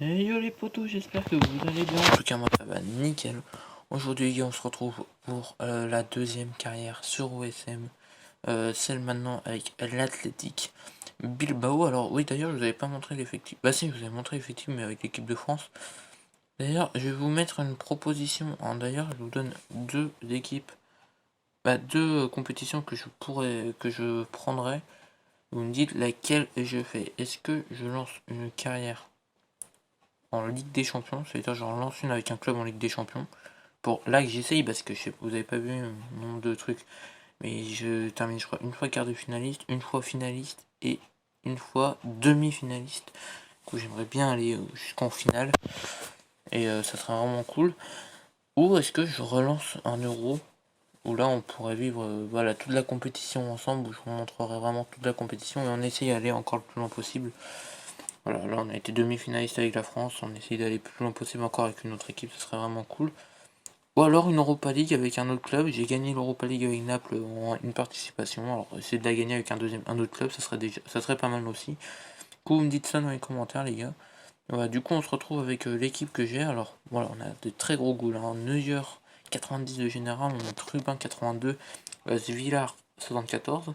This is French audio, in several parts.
Hey yo les potos, j'espère que vous allez bien. En tout cas moi ça va nickel. Aujourd'hui on se retrouve pour la deuxième carrière sur OSM. Celle maintenant avec l'Athletic Bilbao. Alors oui d'ailleurs je vous avais pas montré l'effectif. Bah si je vous avais montré l'effectif mais avec l'équipe de France. D'ailleurs je vais vous mettre une proposition. D'ailleurs je vous donne deux équipes. Deux compétitions que je prendrais. Vous me dites laquelle je fais. Est-ce que je lance une carrière en Ligue des Champions, c'est-à-dire j'en lance une avec un club en Ligue des Champions. Pour là que j'essaye parce que je sais, vous avez pas vu le nombre de trucs, mais je termine je crois une fois quart de finaliste, une fois finaliste et une fois demi-finaliste. Du coup j'aimerais bien aller jusqu'en finale et ça serait vraiment cool. Ou est-ce que je relance un euro où là on pourrait vivre voilà toute la compétition ensemble, où je vous montrerai vraiment toute la compétition et on essaye d'aller encore le plus loin possible. Voilà, là on a été demi-finaliste avec la France, on essaye d'aller le plus loin possible encore avec une autre équipe, ce serait vraiment cool. Ou alors une Europa League avec un autre club, j'ai gagné l'Europa League avec Naples en une participation, alors essayer de la gagner avec un autre club, ça serait pas mal aussi. Du coup vous me dites ça dans les commentaires les gars. Voilà, du coup on se retrouve avec l'équipe que j'ai, alors voilà on a de très gros goûts là, Neuer 90 de général, on a Trubin 82, Villar 74.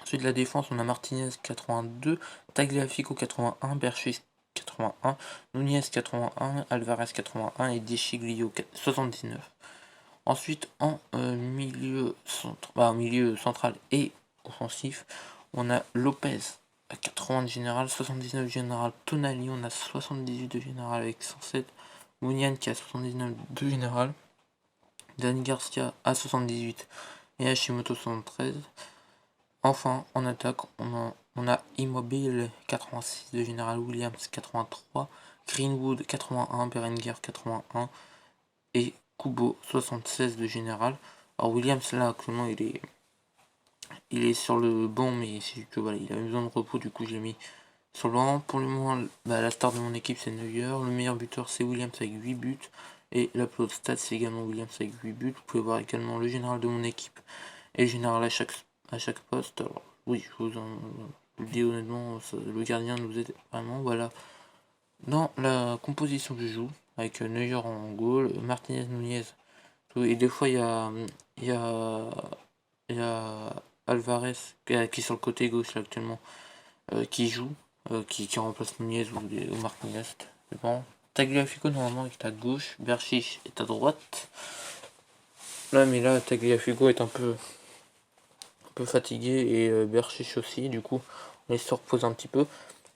Ensuite, la défense, on a Martinez 82, Tagliafico 81, Bercher 81, Nunez 81, Alvarez 81 et Deschiglio 79. Ensuite, en milieu central et offensif, on a Lopez à 80 de général, 79 de général, Tonali, on a 78 de général avec 107, Mounian qui a 79 de général, Dani Garcia à 78 et Hashimoto 73. Enfin, en attaque, on a Immobile 86 de Général Williams 83, Greenwood 81, Berenguer 81 et Kubo 76 de Général. Alors Williams là actuellement il est sur le banc mais c'est que voilà, il a besoin de repos, du coup je l'ai mis sur le banc. Pour le moment, la star de mon équipe c'est Neuer, le meilleur buteur c'est Williams avec 8 buts et la plus haute stat c'est également Williams avec 8 buts. Vous pouvez voir également le général de mon équipe et le général à chaque poste. Alors, oui, je vous le dis honnêtement, le gardien nous aide vraiment. Voilà. Dans la composition que je joue, avec Neuer en goal, Martinez, Nunez, tout, et des fois il y a, il y a Alvarez qui est sur le côté gauche là, actuellement, qui joue, qui remplace Nunez ou Martinez, c'est bon. Tagliafico normalement est à gauche, Berchiche est à droite. Là, mais là, Tagliafico est un peu fatigué et Berchiche aussi, du coup on se repose un petit peu.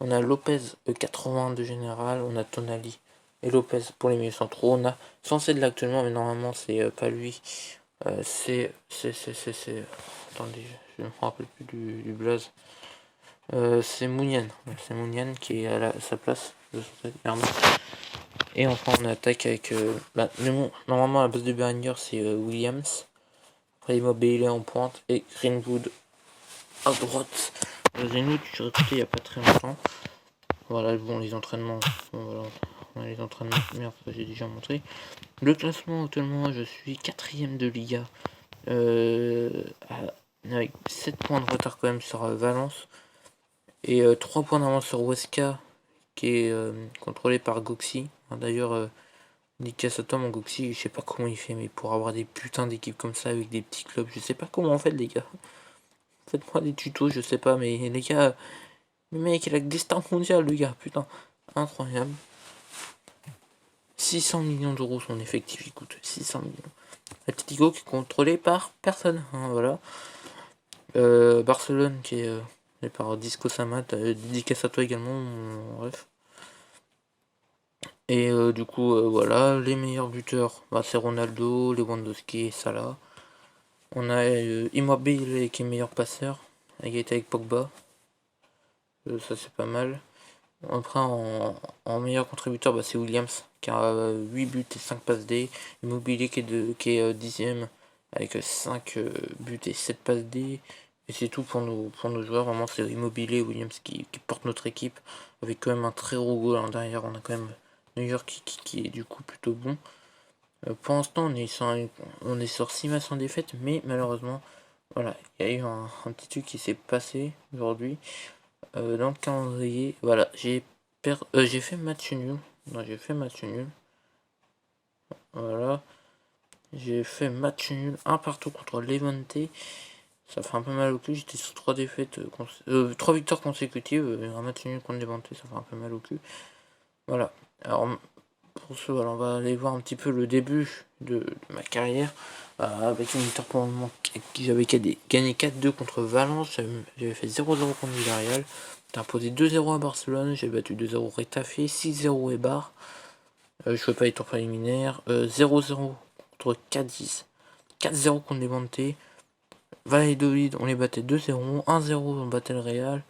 On a Lopez 80 de général, on a Tonali et Lopez pour les milieux centraux. On a censé de l'actuellement mais normalement c'est pas lui. Attendez, je ne me rappelle plus du blaze. C'est Mounian. C'est Mounian qui est à sa place. Et enfin on attaque avec normalement à la base de Berenguer c'est Williams. Après Immobile en pointe et Greenwood à droite. Greenwood, je suis recruté il n'y a pas très longtemps. Voilà, bon, les entraînements. Bon, voilà, on a les entraînements. Merde, j'ai déjà montré. Le classement, actuellement, je suis 4ème de Liga. Avec 7 points de retard quand même sur Valence. Et 3 points d'avance sur Huesca, qui est contrôlé par Goxi. D'ailleurs, dédicace à toi, mon Goxi, je sais pas comment il fait, mais pour avoir des putains d'équipes comme ça avec des petits clubs, je sais pas comment on fait, les gars. Faites-moi des tutos, je sais pas, mais les gars, le mec, il a que des stars mondiales, le gars, putain, incroyable. 600 millions d'euros son effectif, il coûte 600 millions. Atletico qui est contrôlé par personne, hein, voilà. Barcelone qui est par Disco Samat, dédicace à toi également, bref. Et du coup, voilà, les meilleurs buteurs, c'est Ronaldo, Lewandowski et Salah. On a Immobile qui est meilleur passeur, égalité avec Pogba. Ça c'est pas mal. Après en meilleur contributeur c'est Williams qui a 8 buts et 5 passes D. Immobilier qui est 10ème avec 5 buts et 7 passes D. Et c'est tout pour nos joueurs. Vraiment c'est Immobilier et Williams qui portent notre équipe avec quand même un très gros goal en derrière. On a quand même New York qui est du coup plutôt bon. Pour l'instant on est sur 6 matchs sans défaite, mais malheureusement voilà, il y a eu un petit truc qui s'est passé aujourd'hui. Dans le calendrier, voilà, j'ai j'ai fait match nul. Non, j'ai fait match nul. Voilà. J'ai fait match nul, un partout contre Levante. Ça fait un peu mal au cul, j'étais sur 3 défaites, 3 victoires consécutives, un match nul contre Levante, ça fait un peu mal au cul. Voilà. Alors, pour ce, voilà, on va aller voir un petit peu le début de ma carrière. Avec une victoire pour le moment, j'avais gagné 4-2 contre Valence, j'avais fait 0-0 contre Villarreal, j'ai imposé 2-0 à Barcelone, j'ai battu 2-0 Retafe, 6-0 Eibar, je fais pas les tours préliminaires, 0-0 contre Cadiz, 4-0 contre Levante, Valladolid, on les battait 2-0, 1-0 on battait le Real,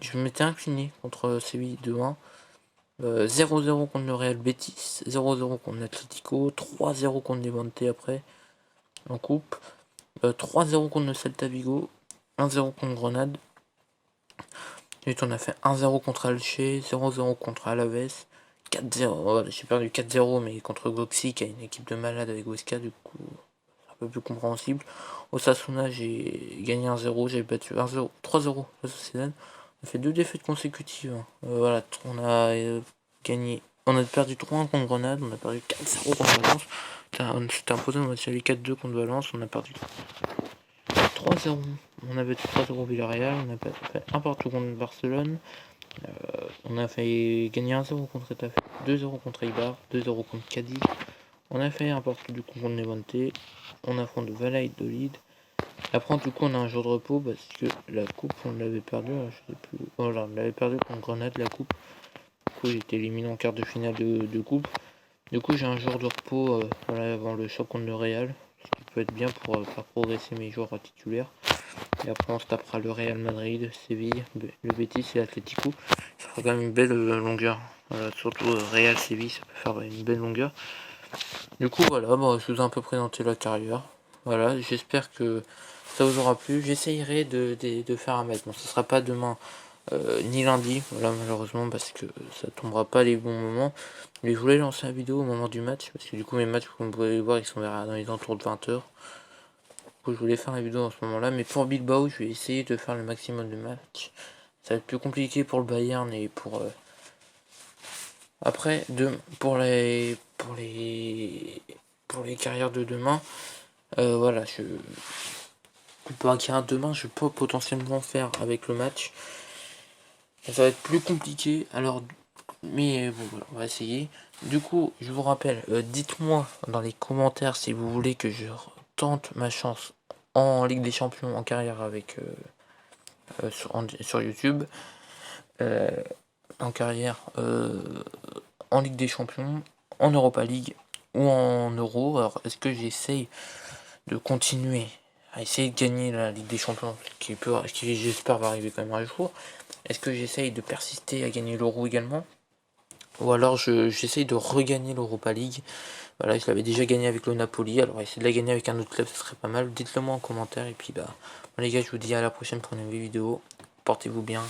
je m'étais incliné contre Séville 2-1, 0-0 contre le Real Betis, 0-0 contre l'Atlético, 3-0 contre Levante après, en coupe, 3-0 contre le Celta Vigo, 1-0 contre Grenade, ensuite on a fait 1-0 contre Elche, 0-0 contre Alaves, 4-0, voilà, j'ai perdu 4-0 mais contre Goxi qui a une équipe de malades avec Huesca, du coup c'est un peu plus compréhensible. Osasuna j'ai gagné 1-0, j'ai battu 1-0, 3-0 la Sociedad. On a fait 2 défaites consécutives, voilà, on a gagné, on a perdu 3-1 contre Grenade, on a perdu 4-0 contre Valence, on s'était imposé on match aller 4-2 contre Valence, on a perdu 3-0, on a battu 3-0 Villarreal, on a fait un partout contre Barcelone, on a fait gagner 1-0 contre Retafe, 2-0 contre Eibar, 2-0 contre Cadiz, on a fait un partout du coup contre Levante, on affronte Valladolid. Après du coup on a un jour de repos parce que la coupe on l'avait perdu, je sais plus, voilà, on l'avait perdu contre Grenade la coupe. Du coup j'ai été éliminé en quart de finale de coupe. Du coup j'ai un jour de repos voilà, avant le choc contre le Real, ce qui peut être bien pour faire progresser mes joueurs titulaires. Et après on se tapera le Real Madrid, Séville, le Betis et l'Atlético. Ça fera quand même une belle longueur. Voilà, surtout Real Séville, ça peut faire une belle longueur. Du coup voilà, bon, je vous ai un peu présenté la carrière. Voilà, j'espère que ça vous aura plu. J'essayerai de faire un match. Bon, ce sera pas demain ni lundi, voilà, malheureusement, parce que ça tombera pas les bons moments. Mais je voulais lancer la vidéo au moment du match, parce que du coup mes matchs, comme vous pouvez les voir, ils sont dans les entours de 20h. Du coup je voulais faire la vidéo en ce moment-là, mais pour Bilbao, je vais essayer de faire le maximum de matchs. Ça va être plus compliqué pour le Bayern et pour... Après, pour les carrières de demain, voilà, pour la carrière de demain, je peux potentiellement faire avec le match. Ça va être plus compliqué, alors, mais bon, voilà, on va essayer. Du coup, je vous rappelle, dites-moi dans les commentaires si vous voulez que je tente ma chance en Ligue des Champions en carrière avec sur YouTube, en carrière en Ligue des Champions, en Europa League ou en Euro. Alors, est-ce que j'essaye de continuer à essayer de gagner la Ligue des Champions, qui j'espère va arriver quand même un jour? Est-ce que j'essaye de persister à gagner l'Euro également? Ou alors j'essaye de regagner l'Europa League. Voilà, je l'avais déjà gagné avec le Napoli, alors essayer de la gagner avec un autre club, ce serait pas mal. Dites-le moi en commentaire, et puis bah, les gars, je vous dis à la prochaine pour une nouvelle vidéo. Portez-vous bien.